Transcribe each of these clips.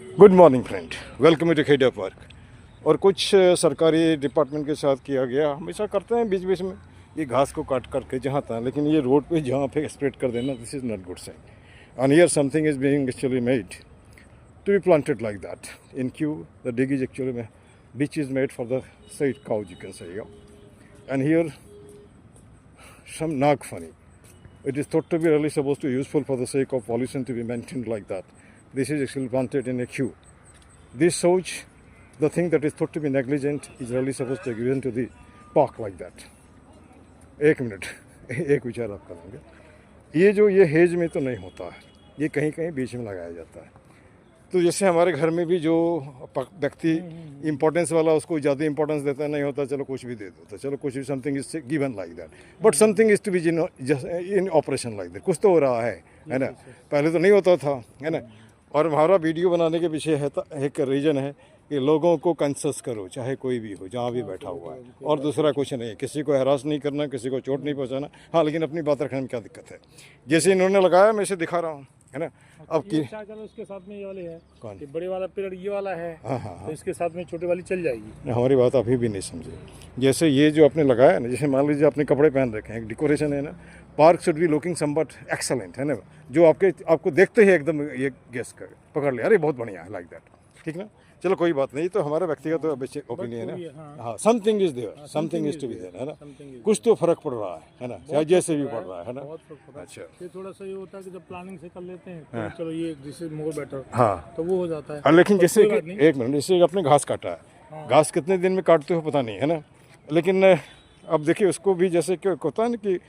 Good morning friend, welcome to Kheda park. और कुछ सरकारी डिपार्टमेंट के साथ किया गया, हमेशा करते हैं बीच बीच में ये घास को काट करके जहाँ था, लेकिन ये रोड पे जहाँ पे स्प्रेड कर देना, this is not good sign. And here something is being actually made to be planted like that in queue. The dig is actually which is made for the side cows, you can say, and here some nag funny. It is thought to be really supposed to be useful for the sake of pollution to be maintained like that. This is actually planted in a queue. This shows the thing that is thought to be negligent is really supposed to be given to the park like that. एक minute एक विचार आप करेंगे, ये hedge में तो नहीं होता है, ये कहीं कहीं बीच में लगाया जाता है। तो जैसे हमारे घर में भी जो व्यक्ति इंपॉर्टेंस वाला उसको ज़्यादा इंपॉर्टेंस देता नहीं होता, चलो कुछ भी दे दो, तो चलो कुछ भी, something is given like that, but something is to be in operation like that. कुछ तो हो रहा है ना, पहले तो नहीं होता था, है ना। और हमारा वीडियो बनाने के पीछे है एक रीज़न है कि लोगों को कंसस करो, चाहे कोई भी हो, जहाँ भी बैठा हुआ है, और दूसरा कुछ नहीं, किसी को हरास नहीं करना, किसी को चोट नहीं पहुँचाना। हाँ, लेकिन अपनी बात रखने में क्या दिक्कत है। जैसे इन्होंने लगाया, मैं इसे दिखा रहा हूँ, है ना। अब की चलो इसके साथ में ये वाले है, कौन, ये बड़े वाला पेड़ ये वाला है। हाँ, तो इसके साथ में छोटे वाली चल जाएगी। हमारी बात अभी भी नहीं समझे। जैसे ये जो आपने लगाया ना, जैसे मान लीजिए आपने कपड़े पहन रखे हैं, एक डेकोरेशन है ना। Park should be looking somewhat excellent, है ना। जो आपको देखते ही एकदम ये गेस कर पकड़ लिया, अरे बहुत बढ़िया है, लाइक दैट, ठीक ना। चलो कोई बात नहीं, तो हमारा व्यक्तिगत ओपिनियन है। हाँ, something is there, something is to be there, है ना। कुछ तो फर्क पड़ रहा है ना, चाहे जैसे भी पड़ रहा है ना। अच्छा, ये थोड़ा सा ये होता है कि जब प्लानिंग से कर लेते हैं तो चलो ये दिस इज मोर बेटर, हाँ, तो वो हो जाता है। लेकिन जैसे एक मिनट, जैसे आपने घास काटा है, घास कितने दिन में काटते हो पता नहीं, है ना। लेकिन अब देखिए उसको भी जैसे क्या होता है ना कि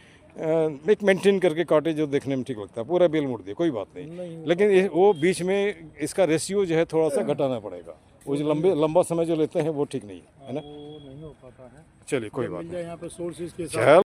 एक मेंटेन करके काटे, जो देखने में ठीक लगता है। पूरा बेल मुड़ दिया, कोई बात नहीं, लेकिन वो बीच में इसका रेशियो जो है थोड़ा सा घटाना पड़ेगा। वो जो लंबा समय जो लेते हैं वो ठीक नहीं है ना। वो नहीं हो पाता है। चलिए कोई बात नहीं, यहाँ पे सोर्सेज के साथ